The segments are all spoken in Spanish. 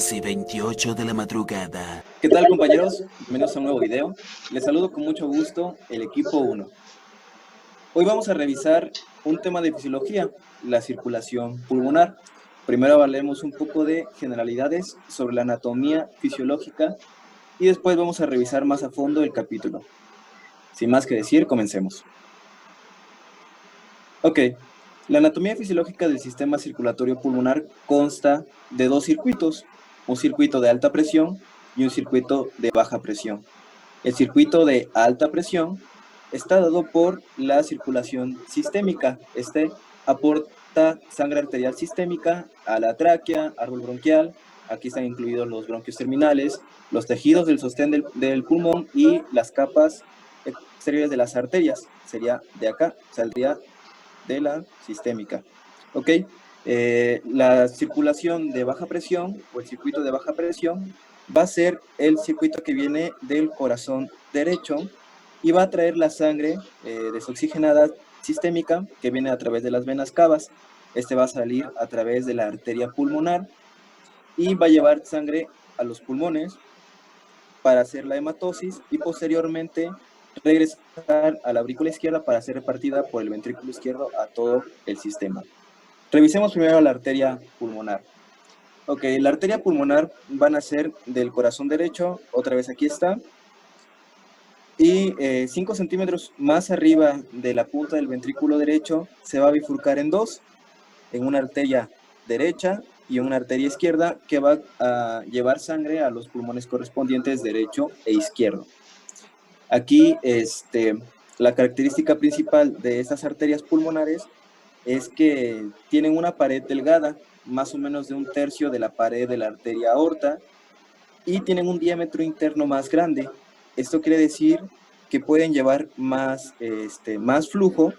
11:28 de la madrugada. ¿Qué tal, compañeros? Bienvenidos a un nuevo video. Les saludo con mucho gusto el equipo 1. Hoy vamos a revisar un tema de fisiología, la circulación pulmonar. Primero hablaremos un poco de generalidades sobre la anatomía fisiológica y después vamos a revisar más a fondo el capítulo. Sin más que decir, comencemos. Ok, la anatomía fisiológica del sistema circulatorio pulmonar consta de dos circuitos, un circuito de alta presión y un circuito de baja presión. El circuito de alta presión está dado por la circulación sistémica. Este aporta sangre arterial sistémica a la tráquea, árbol bronquial. Aquí están incluidos los bronquios terminales, los tejidos del sostén del pulmón y las capas exteriores de las arterias. Sería de acá, saldría de la sistémica. ¿Ok? La circulación de baja presión o el circuito de baja presión va a ser el circuito que viene del corazón derecho y va a traer la sangre desoxigenada sistémica que viene a través de las venas cavas. Este va a salir a través de la arteria pulmonar y va a llevar sangre a los pulmones para hacer la hematosis y posteriormente regresar a la aurícula izquierda para ser repartida por el ventrículo izquierdo a todo el sistema. Revisemos primero la arteria pulmonar. Ok, la arteria pulmonar va a nacer del corazón derecho, otra vez aquí está, y 5 centímetros más arriba de la punta del ventrículo derecho se va a bifurcar en dos, en una arteria derecha y una arteria izquierda que va a llevar sangre a los pulmones correspondientes derecho e izquierdo. Aquí la característica principal de estas arterias pulmonares es que tienen una pared delgada, más o menos de 1/3 de la pared de la arteria aorta, y tienen un diámetro interno más grande. Esto quiere decir que pueden llevar más flujo,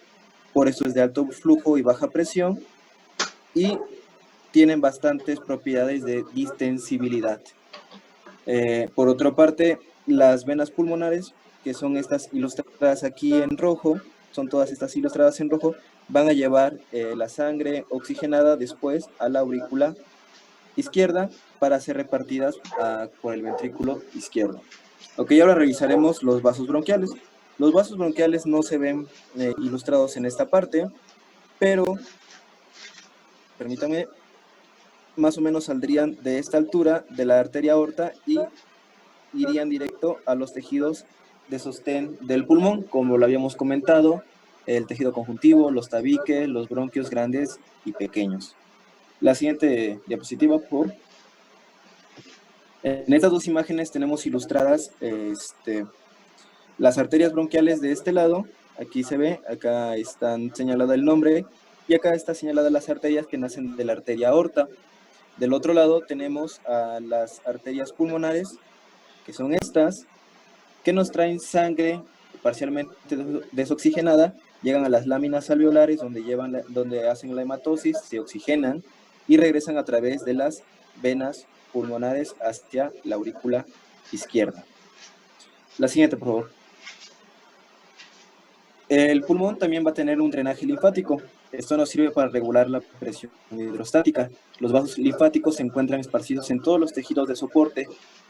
por eso es de alto flujo y baja presión, y tienen bastantes propiedades de distensibilidad. Por otra parte, las venas pulmonares, que son estas ilustradas aquí en rojo, son todas estas ilustradas en rojo, van a llevar la sangre oxigenada después a la aurícula izquierda para ser repartidas por el ventrículo izquierdo. Ok, ahora revisaremos los vasos bronquiales. Los vasos bronquiales no se ven ilustrados en esta parte, pero, permítanme, más o menos saldrían de esta altura de la arteria aorta y irían directo a los tejidos de sostén del pulmón, como lo habíamos comentado, el tejido conjuntivo, los tabiques, los bronquios grandes y pequeños. La siguiente diapositiva, por favor. En estas dos imágenes tenemos ilustradas las arterias bronquiales de este lado. Aquí se ve, acá están señalada el nombre y acá está señalada las arterias que nacen de la arteria aorta. Del otro lado tenemos a las arterias pulmonares, que son estas, que nos traen sangre parcialmente desoxigenada, llegan a las láminas alveolares donde hacen la hematosis, se oxigenan y regresan a través de las venas pulmonares hacia la aurícula izquierda. La siguiente, por favor. El pulmón también va a tener un drenaje linfático. Esto nos sirve para regular la presión hidrostática. Los vasos linfáticos se encuentran esparcidos en todos los tejidos de soporte,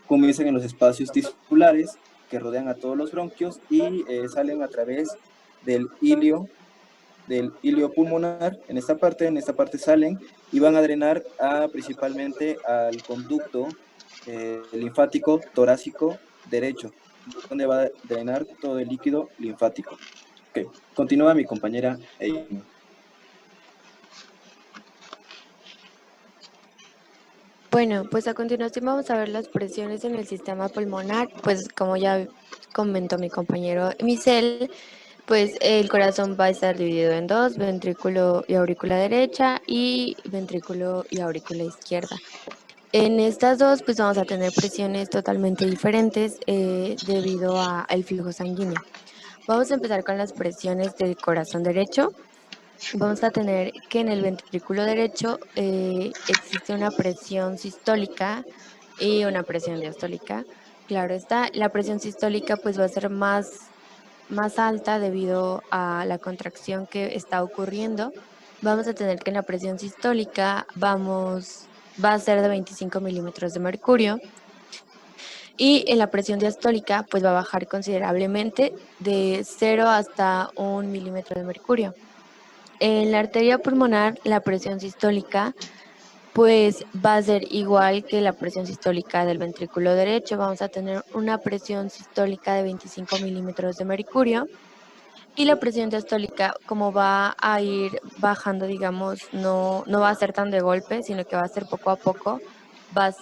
comienzan en los espacios tisculares que rodean a todos los bronquios y salen a través del ilio pulmonar. En esta parte salen y van a drenar principalmente al conducto linfático torácico derecho, donde va a drenar todo el líquido linfático. Ok, continúa mi compañera Amy. Bueno, pues a continuación vamos a ver las presiones en el sistema pulmonar. Pues como ya comentó mi compañero Michel, pues el corazón va a estar dividido en dos, ventrículo y aurícula derecha y ventrículo y aurícula izquierda. En estas dos pues vamos a tener presiones totalmente diferentes debido al flujo sanguíneo. Vamos a empezar con las presiones del corazón derecho. Vamos a tener que en el ventrículo derecho existe una presión sistólica y una presión diastólica. Claro está, la presión sistólica pues va a ser más alta debido a la contracción que está ocurriendo. Vamos a tener que en la presión sistólica vamos va a ser de 25 milímetros de mercurio. Y en la presión diastólica pues va a bajar considerablemente de 0 hasta 1 milímetro de mercurio. En la arteria pulmonar la presión sistólica pues va a ser igual que la presión sistólica del ventrículo derecho. Vamos a tener una presión sistólica de 25 milímetros de mercurio. Y la presión diastólica, como va a ir bajando, digamos, no va a ser tan de golpe, sino que va a ser poco a poco, va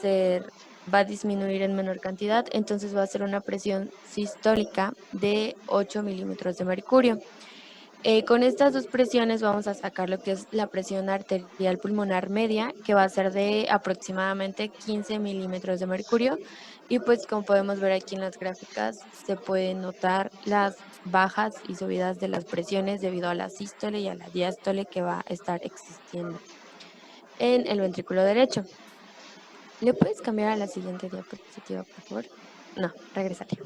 a disminuir en menor cantidad, entonces va a ser una presión sistólica de 8 milímetros de mercurio. Con estas dos presiones vamos a sacar lo que es la presión arterial pulmonar media, que va a ser de aproximadamente 15 milímetros de mercurio. Y pues como podemos ver aquí en las gráficas, se pueden notar las bajas y subidas de las presiones debido a la sístole y a la diástole que va a estar existiendo en el ventrículo derecho. ¿Le puedes cambiar a la siguiente diapositiva, por favor? No, regresate.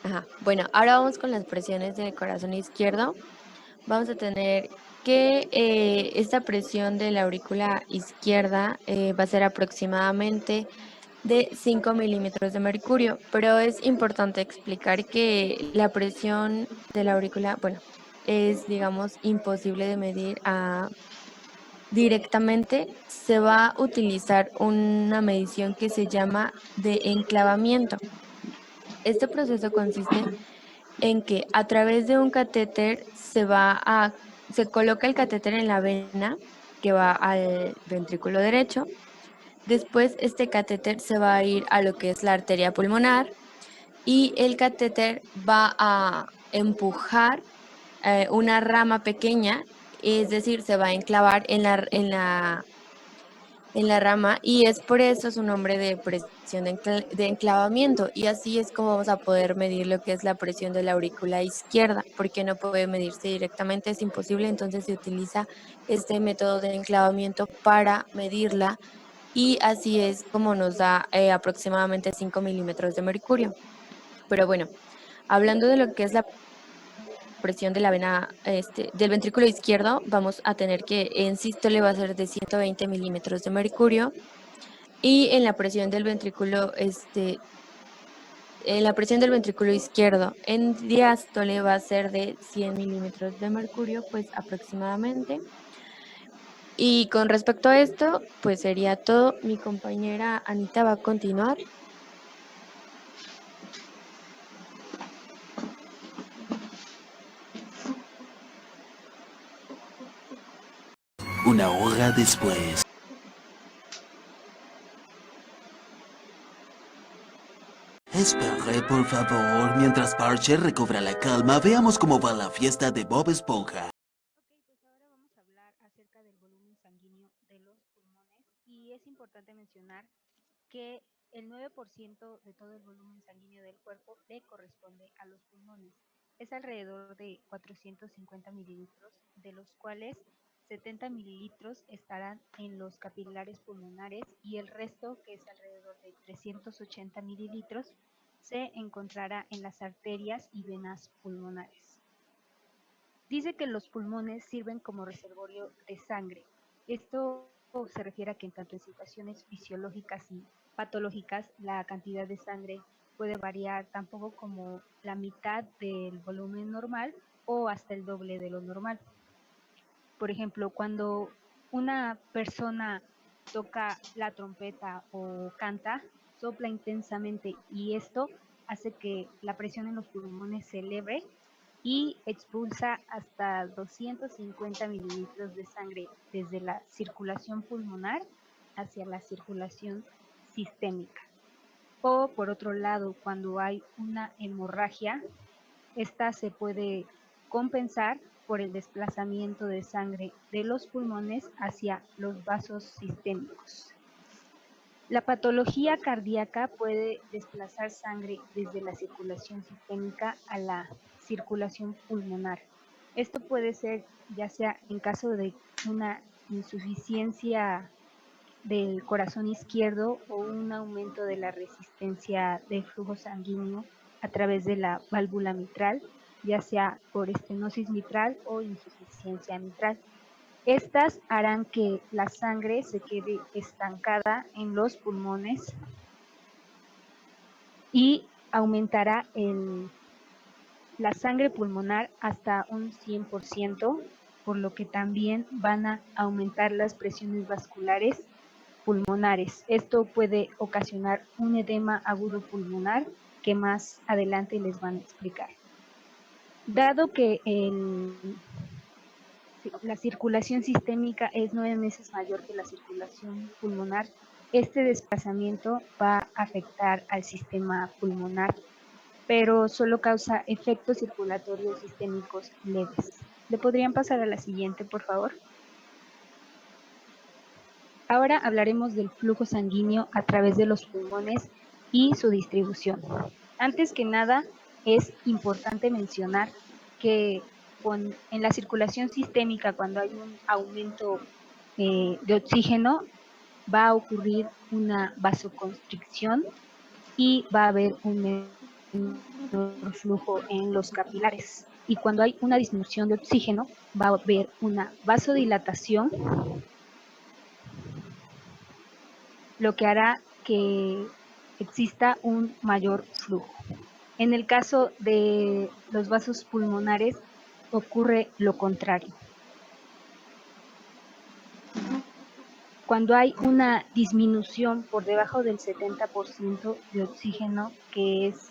Ajá. Bueno, ahora vamos con las presiones del corazón izquierdo. Vamos a tener que esta presión de la aurícula izquierda va a ser aproximadamente de 5 milímetros de mercurio, pero es importante explicar que la presión de la aurícula, bueno, es, digamos, imposible de medir directamente. Se va a utilizar una medición que se llama de enclavamiento. Este proceso consiste en que a través de un catéter se coloca el catéter en la vena que va al ventrículo derecho. Después este catéter se va a ir a lo que es la arteria pulmonar y el catéter va a empujar una rama pequeña, es decir, se va a enclavar en la rama y es por eso su nombre de presión de enclavamiento, y así es como vamos a poder medir lo que es la presión de la aurícula izquierda, porque no puede medirse directamente, es imposible, entonces se utiliza este método de enclavamiento para medirla y así es como nos da aproximadamente 5 milímetros de mercurio. Pero bueno, hablando de lo que es la presión de la vena del ventrículo izquierdo, vamos a tener que en sístole va a ser de 120 milímetros de mercurio y en la presión del ventrículo en la presión del ventrículo izquierdo en diástole va a ser de 100 milímetros de mercurio, pues aproximadamente. Y con respecto a esto, pues sería todo. Mi compañera Anita va a continuar. Una hora después. Espere, por favor, mientras Parcher recobra la calma, veamos cómo va la fiesta de Bob Esponja. Ok, pues ahora vamos a hablar acerca del volumen sanguíneo de los pulmones y es importante mencionar que el 9% de todo el volumen sanguíneo del cuerpo le corresponde a los pulmones. Es alrededor de 450 mililitros, de los cuales 70 mililitros estarán en los capilares pulmonares y el resto, que es alrededor de 380 mililitros, se encontrará en las arterias y venas pulmonares. Dice que los pulmones sirven como reservorio de sangre. Esto se refiere a que en tanto en situaciones fisiológicas y patológicas la cantidad de sangre puede variar tampoco como la mitad del volumen normal o hasta el doble de lo normal. Por ejemplo, cuando una persona toca la trompeta o canta, sopla intensamente y esto hace que la presión en los pulmones se eleve y expulsa hasta 250 mililitros de sangre desde la circulación pulmonar hacia la circulación sistémica. O por otro lado, cuando hay una hemorragia, esta se puede compensar por el desplazamiento de sangre de los pulmones hacia los vasos sistémicos. La patología cardíaca puede desplazar sangre desde la circulación sistémica a la circulación pulmonar. Esto puede ser ya sea en caso de una insuficiencia del corazón izquierdo o un aumento de la resistencia del flujo sanguíneo a través de la válvula mitral, ya sea por estenosis mitral o insuficiencia mitral. Estas harán que la sangre se quede estancada en los pulmones y aumentará la sangre pulmonar hasta un 100%, por lo que también van a aumentar las presiones vasculares pulmonares. Esto puede ocasionar un edema agudo pulmonar que más adelante les van a explicar. Dado que la circulación sistémica es 9 veces mayor que la circulación pulmonar, este desplazamiento va a afectar al sistema pulmonar, pero solo causa efectos circulatorios sistémicos leves. ¿Le podrían pasar a la siguiente, por favor? Ahora hablaremos del flujo sanguíneo a través de los pulmones y su distribución. Antes que nada, es importante mencionar que en la circulación sistémica, cuando hay un aumento de oxígeno, va a ocurrir una vasoconstricción y va a haber un menor flujo en los capilares. Y cuando hay una disminución de oxígeno, va a haber una vasodilatación, lo que hará que exista un mayor flujo. En el caso de los vasos pulmonares ocurre lo contrario. Cuando hay una disminución por debajo del 70% de oxígeno, que es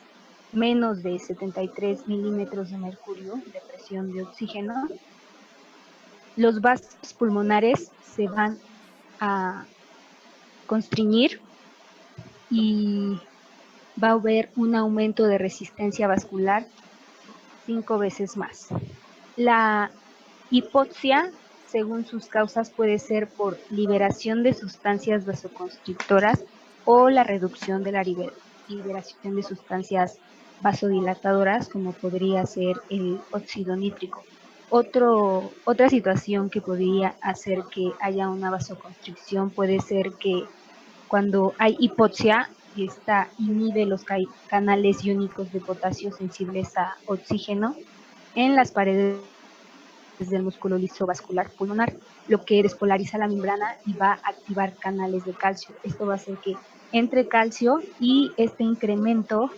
menos de 73 milímetros de mercurio de presión de oxígeno, los vasos pulmonares se van a constriñir y va a haber un aumento de resistencia vascular 5 veces más. La hipoxia, según sus causas, puede ser por liberación de sustancias vasoconstrictoras o la reducción de la liberación de sustancias vasodilatadoras, como podría ser el óxido nítrico. Otra situación que podría hacer que haya una vasoconstricción puede ser que cuando hay hipoxia, esta inhibe los canales iónicos de potasio sensibles a oxígeno en las paredes del músculo liso vascular pulmonar, lo que despolariza la membrana y va a activar canales de calcio. Esto va a hacer que entre calcio y este incremento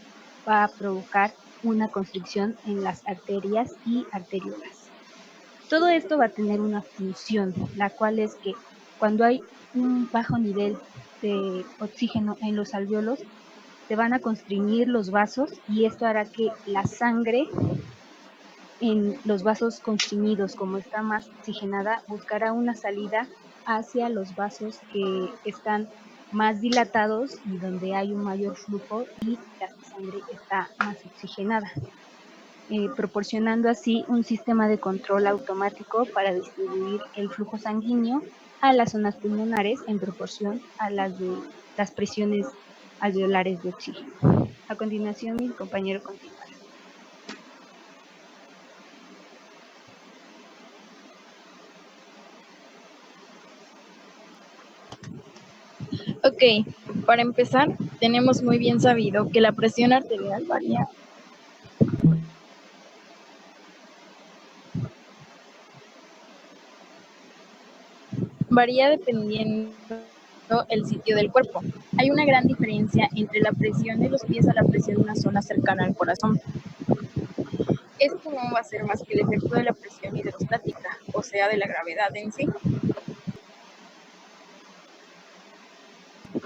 va a provocar una constricción en las arterias y arteriolas. Todo esto va a tener una función, la cual es que cuando hay un bajo nivel de oxígeno en los alvéolos, se van a constriñir los vasos y esto hará que la sangre en los vasos constriñidos, como está más oxigenada, buscará una salida hacia los vasos que están más dilatados y donde hay un mayor flujo y la sangre está más oxigenada, proporcionando así un sistema de control automático para distribuir el flujo sanguíneo a las zonas pulmonares en proporción a las de las presiones alveolares de oxígeno. A continuación, mi compañero continuará. Ok, para empezar, tenemos muy bien sabido que la presión arterial varía dependiendo el sitio del cuerpo. Hay una gran diferencia entre la presión de los pies a la presión de una zona cercana al corazón. Esto no va a ser más que el efecto de la presión hidrostática, o sea, de la gravedad en sí.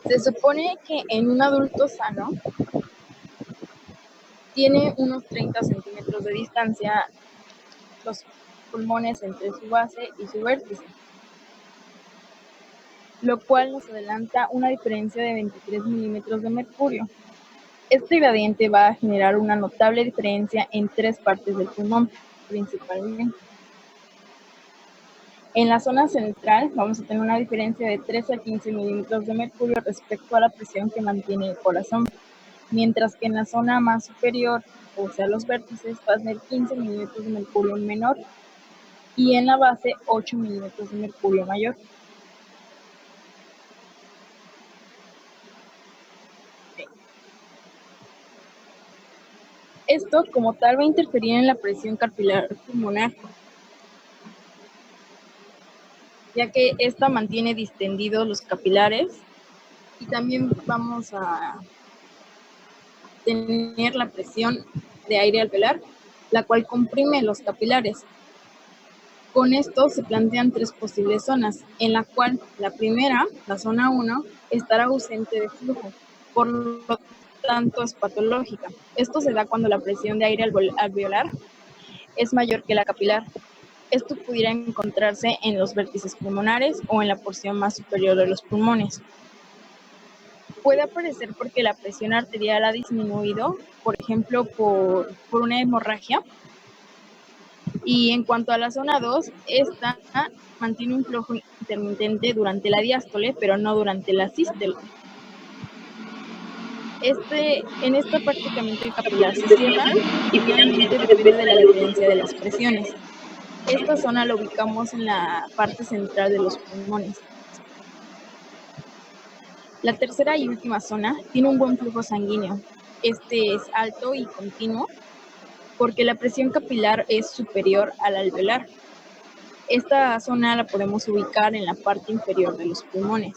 Se supone que en un adulto sano tiene unos 30 centímetros de distancia los pulmones entre su base y su vértice, lo cual nos adelanta una diferencia de 23 milímetros de mercurio. Este gradiente va a generar una notable diferencia en 3 partes del pulmón, principalmente. En la zona central vamos a tener una diferencia de 13 a 15 milímetros de mercurio respecto a la presión que mantiene el corazón, mientras que en la zona más superior, o sea los vértices, va a tener 15 milímetros de mercurio menor y en la base 8 milímetros de mercurio mayor. Esto como tal va a interferir en la presión capilar pulmonar. ya que esta mantiene distendidos los capilares, y también vamos a tener la presión de aire alveolar, la cual comprime los capilares. Con esto se plantean 3 posibles zonas, en la cual la primera, la zona 1, estará ausente de flujo, por lo tanto es patológica. Esto se da cuando la presión de aire alveolar es mayor que la capilar. Esto pudiera encontrarse en los vértices pulmonares o en la porción más superior de los pulmones. Puede aparecer porque la presión arterial ha disminuido, por ejemplo, por una hemorragia. Y en cuanto a la zona 2, esta mantiene un flujo intermitente durante la diástole, pero no durante la sístole. En esta prácticamente el capilar se cierra y finalmente depende de la diferencia de las presiones. Esta zona la ubicamos en la parte central de los pulmones. La tercera y última zona tiene un buen flujo sanguíneo. Este es alto y continuo porque la presión capilar es superior a la alveolar. Esta zona la podemos ubicar en la parte inferior de los pulmones.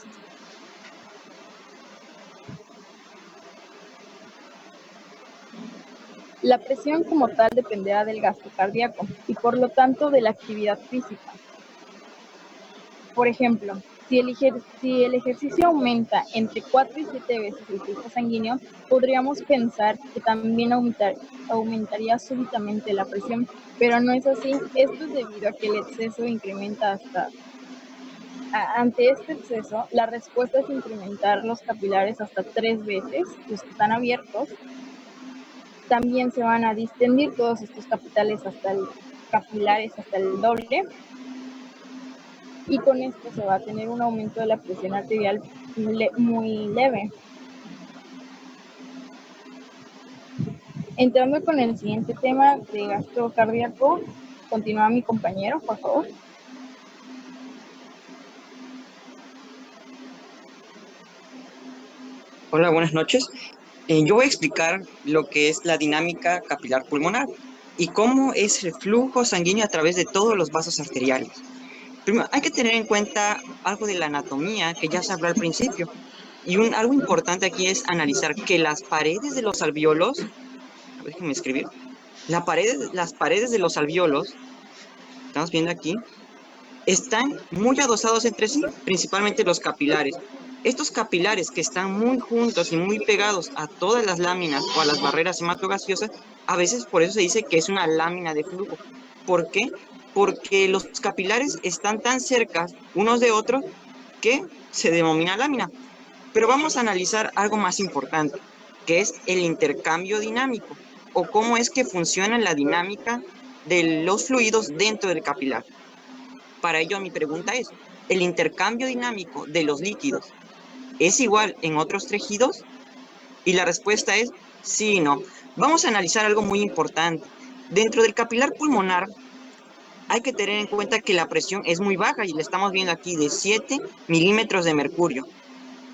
La presión como tal dependerá del gasto cardíaco y por lo tanto de la actividad física. Por ejemplo, si el ejercicio aumenta entre 4 y 7 veces el flujo sanguíneo, podríamos pensar que también aumentaría súbitamente la presión, pero no es así. Esto es debido a que el exceso incrementa ante este exceso, la respuesta es incrementar los capilares hasta 3 veces, los que están abiertos. También se van a distendir todos estos capilares hasta el doble. Y con esto se va a tener un aumento de la presión arterial muy leve. Entrando con el siguiente tema de gasto cardíaco, continúa mi compañero, por favor. Hola, buenas noches. Yo voy a explicar lo que es la dinámica capilar pulmonar y cómo es el flujo sanguíneo a través de todos los vasos arteriales. Primero, hay que tener en cuenta algo de la anatomía que ya se habló al principio. Y algo importante aquí es analizar que las paredes de los alvéolos, déjenme escribir, las paredes de los alvéolos, estamos viendo aquí, están muy adosados entre sí, principalmente los capilares. Estos capilares que están muy juntos y muy pegados a todas las láminas o a las barreras hematogaseosas, a veces por eso se dice que es una lámina de flujo. ¿Por qué? Porque los capilares están tan cerca unos de otros que se denomina lámina. Pero vamos a analizar algo más importante, que es el intercambio dinámico, o cómo es que funciona la dinámica de los fluidos dentro del capilar. Para ello, mi pregunta es, ¿el intercambio dinámico de los líquidos es igual en otros tejidos? Y la respuesta es sí y no. Vamos a analizar algo muy importante. Dentro del capilar pulmonar hay que tener en cuenta que la presión es muy baja y la estamos viendo aquí de 7 milímetros de mercurio.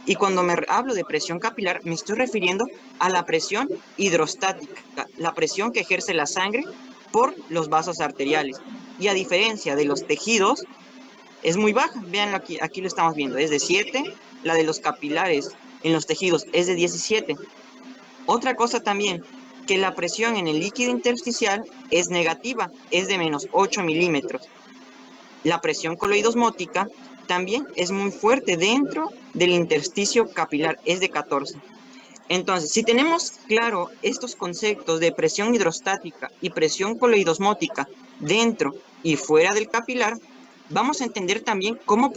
Y cuando hablo de presión capilar me estoy refiriendo a la presión hidrostática, la presión que ejerce la sangre por los vasos arteriales. Y a diferencia de los tejidos, es muy baja. Vean, aquí lo estamos viendo, es de 7, la de los capilares en los tejidos es de 17. Otra cosa también, que la presión en el líquido intersticial es negativa, es de menos 8 milímetros. La presión coloidosmótica también es muy fuerte dentro del intersticio capilar, es de 14. Entonces, si tenemos claro estos conceptos de presión hidrostática y presión coloidosmótica dentro y fuera del capilar, vamos a entender también cómo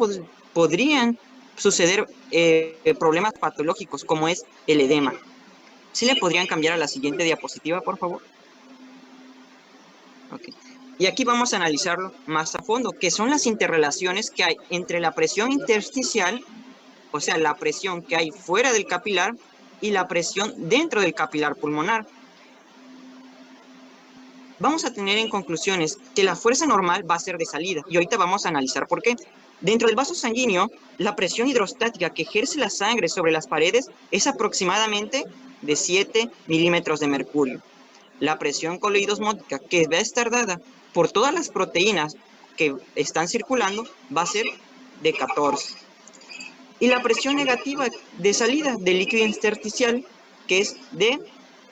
podrían suceder problemas patológicos, como es el edema. ¿Sí le podrían cambiar a la siguiente diapositiva, por favor? Ok. Y aquí vamos a analizarlo más a fondo, que son las interrelaciones que hay entre la presión intersticial, o sea, la presión que hay fuera del capilar, y la presión dentro del capilar pulmonar. Vamos a tener en conclusiones que la fuerza normal va a ser de salida, y ahorita vamos a analizar por qué. Dentro del vaso sanguíneo, la presión hidrostática que ejerce la sangre sobre las paredes es aproximadamente de 7 milímetros de mercurio. La presión coloidosmótica, que va a estar dada por todas las proteínas que están circulando, va a ser de 14. Y la presión negativa de salida del líquido intersticial, que es de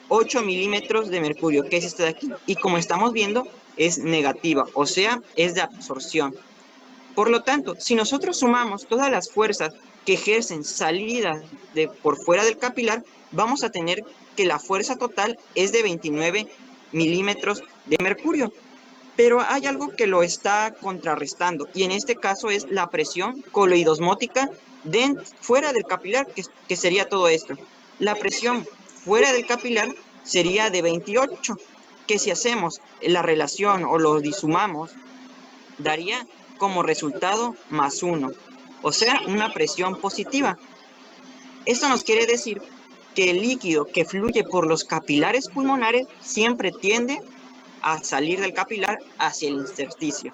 8 milímetros de mercurio, que es esta de aquí. Y como estamos viendo, es negativa, o sea, es de absorción. Por lo tanto, si nosotros sumamos todas las fuerzas que ejercen salida por fuera del capilar, vamos a tener que la fuerza total es de 29 milímetros de mercurio. Pero hay algo que lo está contrarrestando, y en este caso es la presión coloidosmótica fuera del capilar, que sería todo esto. La presión fuera del capilar sería de 28, que si hacemos la relación o lo disumamos, daría como resultado más 1, o sea, una presión positiva. Esto nos quiere decir que el líquido que fluye por los capilares pulmonares siempre tiende a salir del capilar hacia el intersticio.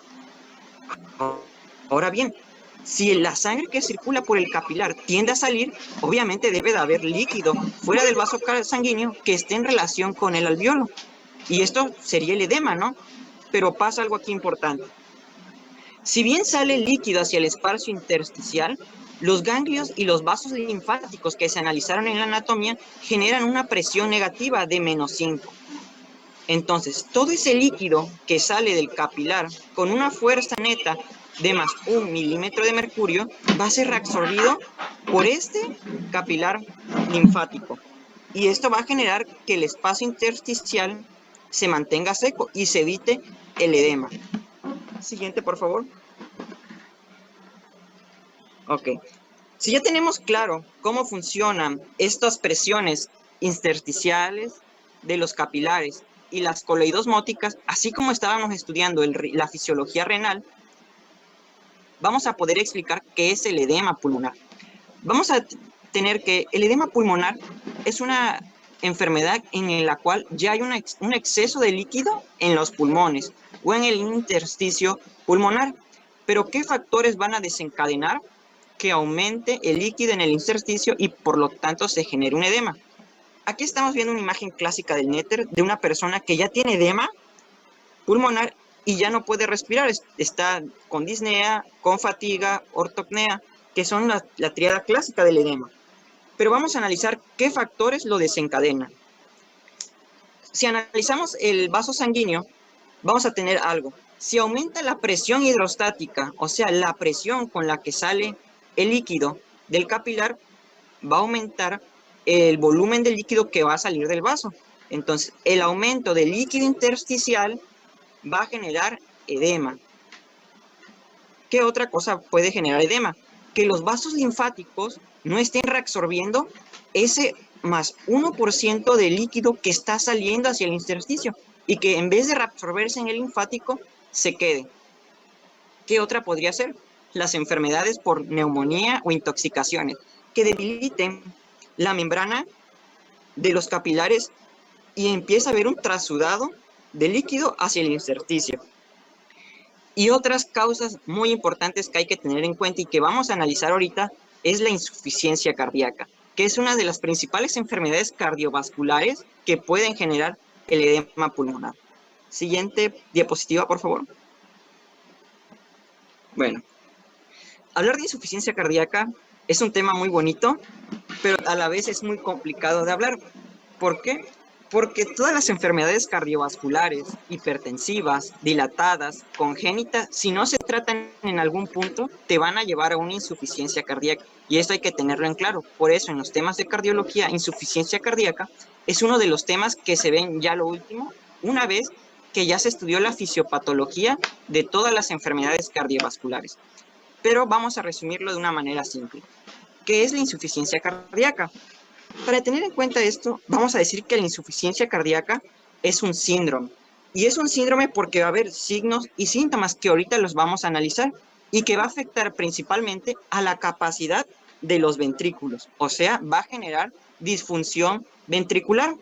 Ahora bien, si la sangre que circula por el capilar tiende a salir, obviamente debe de haber líquido fuera del vaso sanguíneo que esté en relación con el alveolo. Y esto sería el edema, ¿no? Pero pasa algo aquí importante. Si bien sale líquido hacia el espacio intersticial, los ganglios y los vasos linfáticos que se analizaron en la anatomía generan una presión negativa de -5. Entonces, todo ese líquido que sale del capilar con una fuerza neta de más 1 milímetro de mercurio va a ser reabsorbido por este capilar linfático. Y esto va a generar que el espacio intersticial se mantenga seco y se evite el edema. Siguiente, por favor. Ok. Si ya tenemos claro cómo funcionan estas presiones intersticiales de los capilares y las coloidosmóticas, así como estábamos estudiando la fisiología renal, vamos a poder explicar qué es el edema pulmonar. Vamos a tener que el edema pulmonar es una enfermedad en la cual ya hay un exceso de líquido en los pulmones o en el intersticio pulmonar. Pero ¿qué factores van a desencadenar que aumente el líquido en el intersticio y por lo tanto se genere un edema? Aquí estamos viendo una imagen clásica del néter de una persona que ya tiene edema pulmonar y ya no puede respirar. Está con disnea, con fatiga, ortopnea, que son la tríada clásica del edema. Pero vamos a analizar qué factores lo desencadenan. Si analizamos el vaso sanguíneo, vamos a tener algo. Si aumenta la presión hidrostática, o sea, la presión con la que sale el líquido del capilar, va a aumentar el volumen de líquido que va a salir del vaso. Entonces, el aumento del líquido intersticial va a generar edema. ¿Qué otra cosa puede generar edema? Que los vasos linfáticos no estén reabsorbiendo ese más 1% de líquido que está saliendo hacia el intersticio y que en vez de reabsorberse en el linfático, se quede. ¿Qué otra podría ser? Las enfermedades por neumonía o intoxicaciones, que debiliten la membrana de los capilares y empieza a haber un trasudado de líquido hacia el intersticio. Y otras causas muy importantes que hay que tener en cuenta y que vamos a analizar ahorita es la insuficiencia cardíaca, que es una de las principales enfermedades cardiovasculares que pueden generar el edema pulmonar. Siguiente diapositiva, por favor. Bueno, hablar de insuficiencia cardíaca es un tema muy bonito, pero a la vez es muy complicado de hablar. ¿Por qué? Porque todas las enfermedades cardiovasculares, hipertensivas, dilatadas, congénitas, si no se tratan en algún punto, te van a llevar a una insuficiencia cardíaca. Y esto hay que tenerlo en claro. Por eso, en los temas de cardiología, insuficiencia cardíaca es uno de los temas que se ven ya lo último, una vez que ya se estudió la fisiopatología de todas las enfermedades cardiovasculares. Pero vamos a resumirlo de una manera simple. ¿Qué es la insuficiencia cardíaca? Para tener en cuenta esto, vamos a decir que la insuficiencia cardíaca es un síndrome. Y es un síndrome porque va a haber signos y síntomas que ahorita los vamos a analizar y que va a afectar principalmente a la capacidad de los ventrículos. O sea, va a generar disfunción ventricular.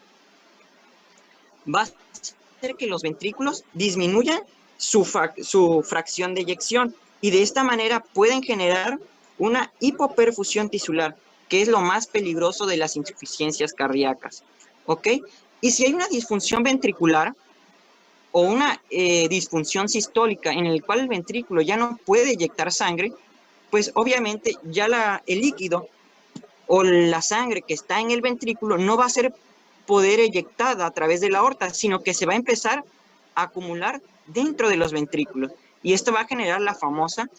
Va a hacer que los ventrículos disminuyan su fracción de eyección y de esta manera pueden generar una hipoperfusión tisular, que es lo más peligroso de las insuficiencias cardíacas, ¿ok? Y si hay una disfunción ventricular o una disfunción sistólica en el cual el ventrículo ya no puede eyectar sangre, pues obviamente ya el líquido o la sangre que está en el ventrículo no va a ser poder eyectada a través de la aorta, sino que se va a empezar a acumular dentro de los ventrículos. Y esto va a generar la famosa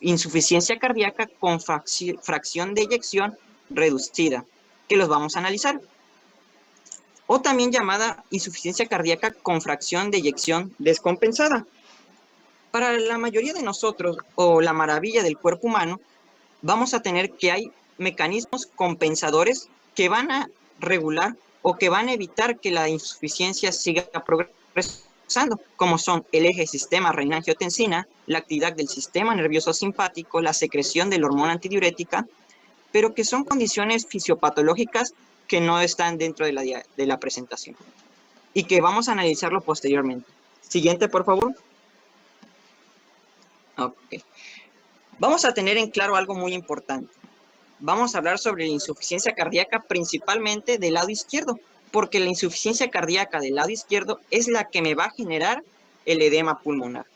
insuficiencia cardíaca con fracción de eyección reducida, que los vamos a analizar. O también llamada insuficiencia cardíaca con fracción de eyección descompensada. Para la mayoría de nosotros, o la maravilla del cuerpo humano, vamos a tener que hay mecanismos compensadores que van a regular o que van a evitar que la insuficiencia siga progresando, como son el eje sistema renina-angiotensina, la actividad del sistema nervioso simpático, la secreción de la hormona antidiurética, pero que son condiciones fisiopatológicas que no están dentro de la presentación y que vamos a analizarlo posteriormente. Siguiente, por favor. Ok. Vamos a tener en claro algo muy importante. Vamos a hablar sobre la insuficiencia cardíaca principalmente del lado izquierdo, porque la insuficiencia cardíaca del lado izquierdo es la que me va a generar el edema pulmonar.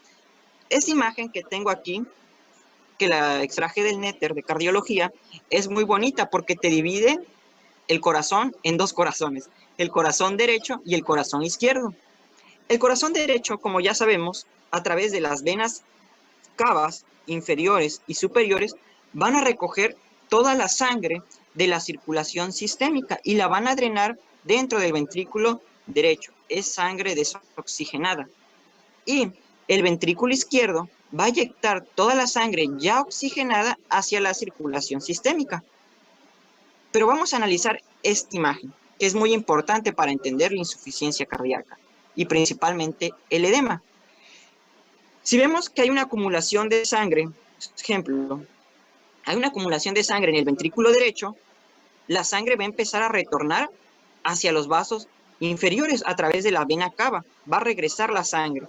Esta imagen que tengo aquí, que la extraje del Néter de cardiología, es muy bonita porque te divide el corazón en dos corazones, el corazón derecho y el corazón izquierdo. El corazón derecho, como ya sabemos, a través de las venas cavas inferiores y superiores, van a recoger toda la sangre de la circulación sistémica y la van a drenar dentro del ventrículo derecho. Es sangre desoxigenada. Y el ventrículo izquierdo va a eyectar toda la sangre ya oxigenada hacia la circulación sistémica. Pero vamos a analizar esta imagen, que es muy importante para entender la insuficiencia cardíaca y principalmente el edema. Si vemos que hay una acumulación de sangre, ejemplo, hay una acumulación de sangre en el ventrículo derecho, la sangre va a empezar a retornar hacia los vasos inferiores a través de la vena cava, va a regresar la sangre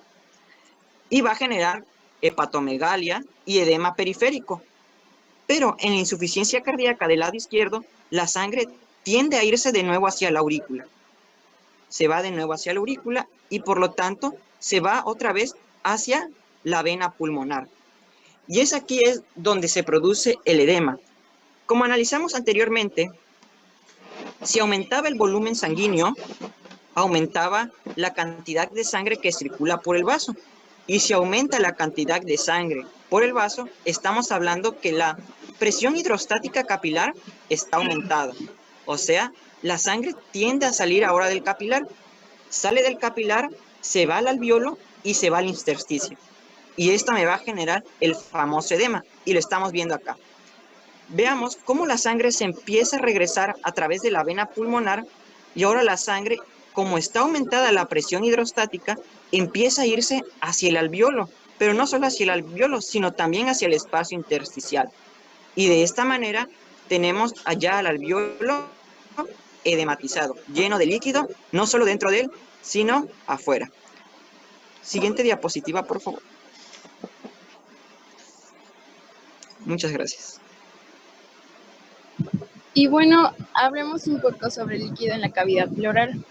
y va a generar hepatomegalia y edema periférico. Pero en la insuficiencia cardíaca del lado izquierdo, la sangre tiende a irse de nuevo hacia la aurícula. Se va de nuevo hacia la aurícula y por lo tanto se va otra vez hacia la vena pulmonar. Y es aquí donde se produce el edema. Como analizamos anteriormente, si aumentaba el volumen sanguíneo, aumentaba la cantidad de sangre que circula por el vaso. Y si aumenta la cantidad de sangre por el vaso, estamos hablando que la presión hidrostática capilar está aumentada. O sea, la sangre tiende a salir ahora del capilar. Sale del capilar, se va al alveolo y se va al intersticio. Y esta me va a generar el famoso edema. Y lo estamos viendo acá. Veamos cómo la sangre se empieza a regresar a través de la vena pulmonar y ahora la sangre, como está aumentada la presión hidrostática, empieza a irse hacia el alveolo, pero no solo hacia el alveolo, sino también hacia el espacio intersticial. Y de esta manera tenemos allá al alveolo edematizado, lleno de líquido, no solo dentro de él, sino afuera. Siguiente diapositiva, por favor. Muchas gracias. Y bueno, hablemos un poco sobre el líquido en la cavidad pleural.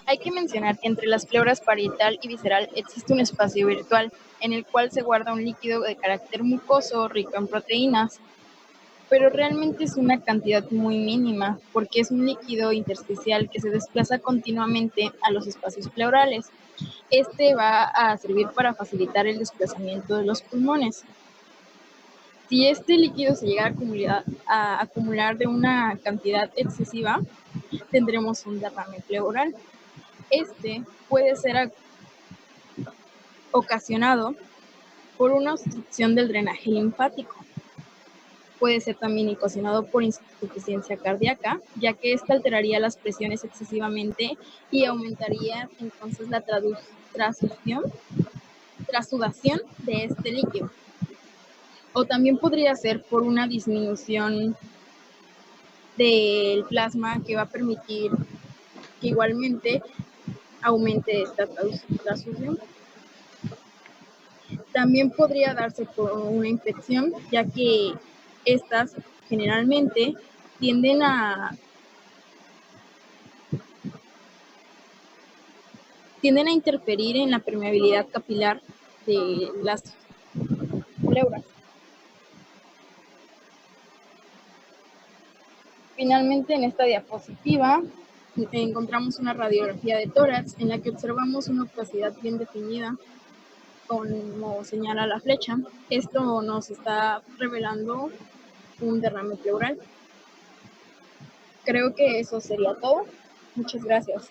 Hay que mencionar que entre las pleuras parietal y visceral existe un espacio virtual en el cual se guarda un líquido de carácter mucoso rico en proteínas, pero realmente es una cantidad muy mínima porque es un líquido intersticial que se desplaza continuamente a los espacios pleurales. Este va a servir para facilitar el desplazamiento de los pulmones. Si este líquido se llega a acumular de una cantidad excesiva, tendremos un derrame pleural. Este puede ser ocasionado por una obstrucción del drenaje linfático. Puede ser también ocasionado por insuficiencia cardíaca, ya que esta alteraría las presiones excesivamente y aumentaría entonces la trasudación de este líquido. O también podría ser por una disminución del plasma que va a permitir que igualmente aumente esta transfusión. También podría darse por una infección, ya que estas generalmente tienden a interferir en la permeabilidad capilar de las pleuras. Finalmente, en esta diapositiva encontramos una radiografía de tórax en la que observamos una opacidad bien definida, como señala la flecha. Esto nos está revelando un derrame pleural. Creo que eso sería todo. Muchas gracias.